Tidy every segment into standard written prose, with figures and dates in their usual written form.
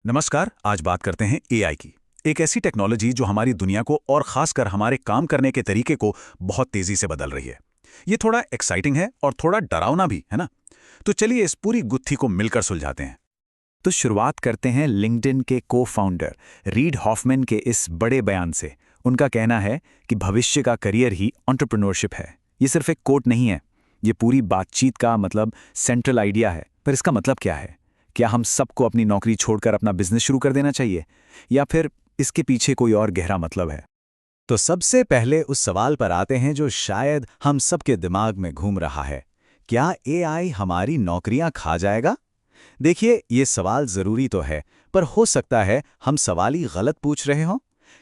नमस्कार। आज बात करते हैं एआई की। एक ऐसी टेक्नोलॉजी जो हमारी दुनिया को और खासकर हमारे काम करने के तरीके को बहुत तेजी से बदल रही है। ये थोड़ा एक्साइटिंग है और थोड़ा डरावना भी है ना। तो चलिए इस पूरी गुत्थी को मिलकर सुलझाते हैं। तो शुरुआत करते हैं लिंक्डइन के को फाउंडर रीड हॉफमैन के इस बड़े बयान से। उनका कहना है कि भविष्य का करियर ही एंटरप्रेन्योरशिप है। ये सिर्फ एक कोट नहीं है, ये पूरी बातचीत का सेंट्रल आइडिया है। पर इसका मतलब क्या है? क्या हम सबको अपनी नौकरी छोड़कर अपना बिजनेस शुरू कर देना चाहिए, या फिर इसके पीछे कोई और गहरा मतलब है? तो सबसे पहले उस सवाल पर आते हैं जो शायद हम सबके दिमाग में घूम रहा है। क्या एआई हमारी नौकरियां खा जाएगा? देखिए, ये सवाल ज़रूरी तो है, पर हो सकता है हम सवाल ही गलत पूछ रहे हों।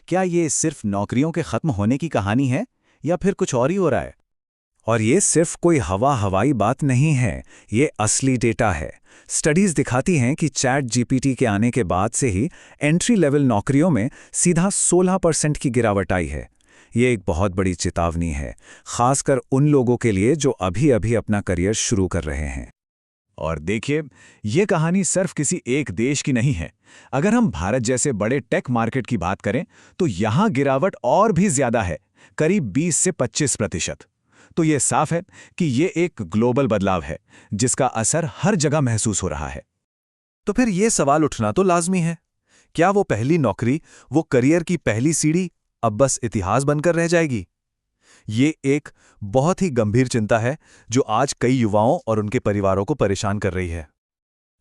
क्या ये सिर्फ नौकरियों के खत्म होने की कहानी है, या फिर कुछ और ही हो रहा है? और ये सिर्फ कोई हवाई बात नहीं है, ये असली डेटा है। स्टडीज दिखाती हैं कि चैट जीपीटी के आने के बाद से ही एंट्री लेवल नौकरियों में सीधा 16% की गिरावट आई है। ये एक बहुत बड़ी चेतावनी है, खासकर उन लोगों के लिए जो अभी अभी अपना करियर शुरू कर रहे हैं। और देखिए, ये कहानी सिर्फ किसी एक देश की नहीं है। अगर हम भारत जैसे बड़े टेक मार्केट की बात करें, तो यहाँ गिरावट और भी ज्यादा है, करीब 20 से 25%। तो ये साफ है कि ये एक ग्लोबल बदलाव है, जिसका असर हर जगह महसूस हो रहा है। तो फिर ये सवाल उठना तो लाजमी है, क्या वो पहली नौकरी, वो करियर की पहली सीढ़ी अब बस इतिहास बनकर रह जाएगी? ये एक बहुत ही गंभीर चिंता है जो आज कई युवाओं और उनके परिवारों को परेशान कर रही है।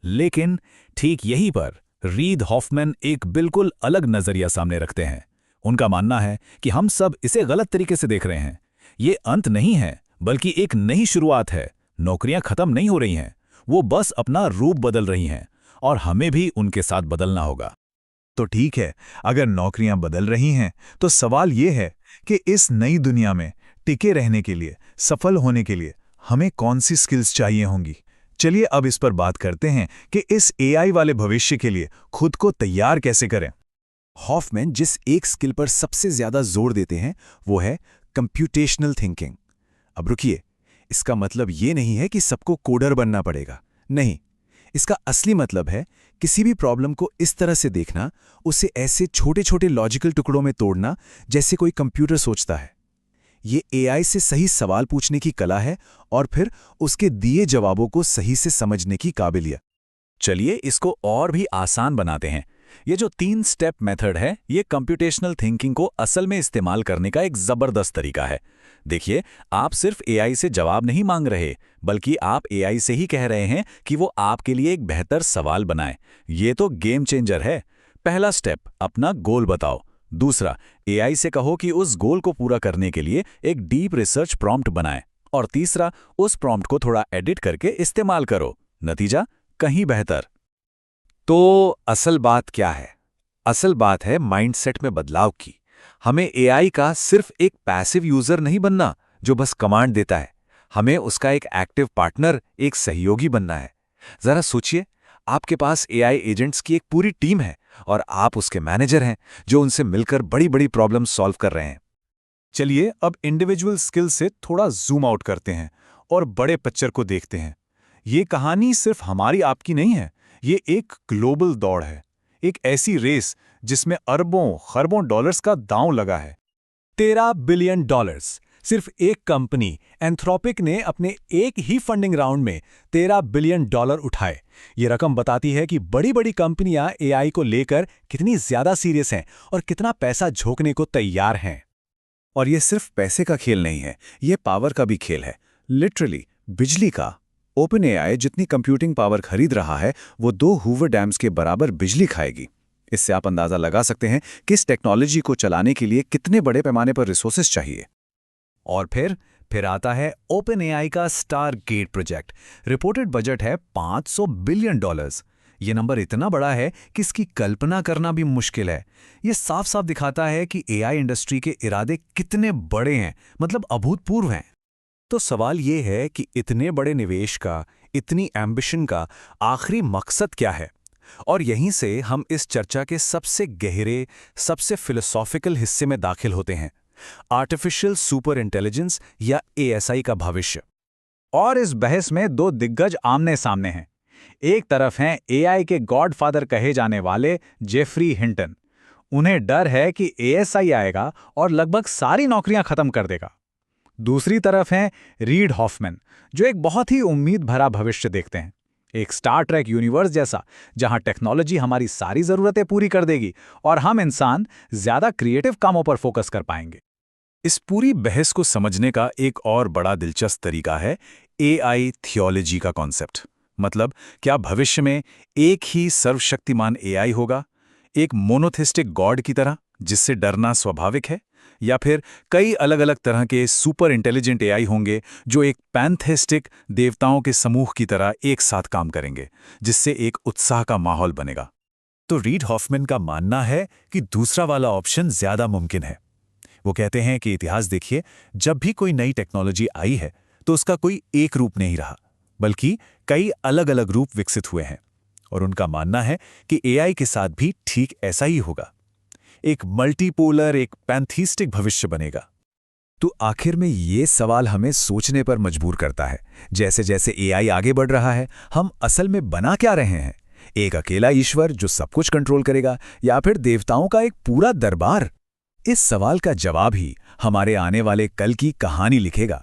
लेकिन ठीक यहीं पर रीड हॉफमैन एक बिल्कुल अलग नजरिया सामने रखते हैं। उनका मानना है कि हम सब इसे गलत तरीके से देख रहे हैं। ये अंत नहीं है, बल्कि एक नई शुरुआत है। नौकरियां खत्म नहीं हो रही हैं, वो बस अपना रूप बदल रही हैं, और हमें भी उनके साथ बदलना होगा। तो ठीक है, अगर नौकरियां बदल रही हैं, तो सवाल ये है कि इस नई दुनिया में टिके रहने के लिए, सफल होने के लिए हमें कौन सी स्किल्स चाहिए होंगी। चलिए अब इस पर बात करते हैं कि इस एआई वाले भविष्य के लिए खुद को तैयार कैसे करें। हॉफमैन जिस एक स्किल पर सबसे ज्यादा जोर देते हैं वो है कंप्यूटेशनल थिंकिंग। अब रुकिए, इसका मतलब ये नहीं है कि सबको कोडर बनना पड़ेगा। नहीं, इसका असली मतलब है किसी भी प्रॉब्लम को इस तरह से देखना, उसे ऐसे छोटे छोटे लॉजिकल टुकड़ों में तोड़ना जैसे कोई कंप्यूटर सोचता है। ये एआई से सही सवाल पूछने की कला है और फिर उसके दिए जवाबों को सही से समझने की काबिलियत। चलिए इसको और भी आसान बनाते हैं। ये जो 3 स्टेप मेथड है, ये कंप्यूटेशनल थिंकिंग को असल में इस्तेमाल करने का एक जबरदस्त तरीका है। देखिए, आप सिर्फ एआई से जवाब नहीं मांग रहे, बल्कि आप एआई से ही कह रहे हैं कि वो आपके लिए एक बेहतर सवाल बनाए। ये तो गेम चेंजर है। पहला स्टेप, अपना गोल बताओ। दूसरा, एआई से कहो कि उस गोल को पूरा करने के लिए एक डीप रिसर्च प्रॉम्प्ट बनाए। और तीसरा, उस प्रॉम्प्ट को थोड़ा एडिट करके इस्तेमाल करो। नतीजा कहीं बेहतर। तो असल बात क्या है? असल बात है माइंडसेट में बदलाव की। हमें एआई का सिर्फ एक पैसिव यूजर नहीं बनना जो बस कमांड देता है। हमें उसका एक एक्टिव पार्टनर, एक सहयोगी बनना है। जरा सोचिए, आपके पास एआई एजेंट्स की एक पूरी टीम है और आप उसके मैनेजर हैं जो उनसे मिलकर बड़ी बड़ी प्रॉब्लम सॉल्व कर रहे हैं। चलिए अब इंडिविजुअल स्किल से थोड़ा जूम आउट करते हैं और बड़े पिक्चर को देखते हैं। ये कहानी सिर्फ हमारी आपकी नहीं है, ये एक ग्लोबल दौड़ है, एक ऐसी रेस जिसमें अरबों खरबों डॉलर्स का दांव लगा है। $13 बिलियन। सिर्फ एक कंपनी एंथ्रोपिक ने अपने एक ही फंडिंग राउंड में $13 बिलियन उठाए। ये रकम बताती है कि बड़ी बड़ी कंपनियां एआई को लेकर कितनी ज्यादा सीरियस हैं और कितना पैसा झोंकने को तैयार हैं। और ये सिर्फ पैसे का खेल नहीं है, ये पावर का भी खेल है, लिटरली बिजली का। ओपन एआई जितनी कंप्यूटिंग पावर खरीद रहा है, वो 2 हूवर डैम्स के बराबर बिजली खाएगी। इससे आप अंदाजा लगा सकते हैं कि इस टेक्नोलॉजी को चलाने के लिए कितने बड़े पैमाने पर रिसोर्सेज चाहिए। और फिर आता है ओपन एआई का स्टारगेट प्रोजेक्ट। रिपोर्टेड बजट है $500 बिलियन। ये नंबर इतना बड़ा है कि इसकी कल्पना करना भी मुश्किल है। ये साफ साफ दिखाता है कि एआई इंडस्ट्री के इरादे कितने बड़े हैं, मतलब अभूतपूर्व हैं। तो सवाल ये है कि इतने बड़े निवेश का, इतनी एम्बिशन का आखिरी मकसद क्या है? और यहीं से हम इस चर्चा के सबसे गहरे, सबसे फिलोसॉफिकल हिस्से में दाखिल होते हैं, आर्टिफिशियल सुपर इंटेलिजेंस या एएसआई का भविष्य। और इस बहस में 2 दिग्गज आमने सामने हैं। एक तरफ हैं एआई के गॉडफादर कहे जाने वाले जेफरी हिंटन। उन्हें डर है कि एएसआई आएगा और लगभग सारी नौकरियां खत्म कर देगा। दूसरी तरफ हैं रीड हॉफमैन, जो एक बहुत ही उम्मीद भरा भविष्य देखते हैं, एक स्टार ट्रेक यूनिवर्स जैसा, जहां टेक्नोलॉजी हमारी सारी जरूरतें पूरी कर देगी और हम इंसान ज्यादा क्रिएटिव कामों पर फोकस कर पाएंगे। इस पूरी बहस को समझने का एक और बड़ा दिलचस्प तरीका है एआई थियोलॉजी का कॉन्सेप्ट। मतलब, क्या भविष्य में एक ही सर्वशक्तिमान एआई होगा, एक मोनोथिस्टिक गॉड की तरह जिससे डरना स्वाभाविक है, या फिर कई अलग अलग तरह के सुपर इंटेलिजेंट एआई होंगे जो एक पैंथेस्टिक देवताओं के समूह की तरह एक साथ काम करेंगे, जिससे एक उत्साह का माहौल बनेगा? तो रीड हॉफमैन का मानना है कि दूसरा वाला ऑप्शन ज्यादा मुमकिन है। वो कहते हैं कि इतिहास देखिए, जब भी कोई नई टेक्नोलॉजी आई है तो उसका कोई एक रूप नहीं रहा, बल्कि कई अलग अलग रूप विकसित हुए हैं। और उनका मानना है कि एआई के साथ भी ठीक ऐसा ही होगा, एक मल्टीपोलर, एक पैंथीस्टिक भविष्य बनेगा। तो आखिर में ये सवाल हमें सोचने पर मजबूर करता है, जैसे जैसे एआई आगे बढ़ रहा है, हम असल में बना क्या रहे हैं? एक अकेला ईश्वर जो सब कुछ कंट्रोल करेगा, या फिर देवताओं का एक पूरा दरबार? इस सवाल का जवाब ही हमारे आने वाले कल की कहानी लिखेगा।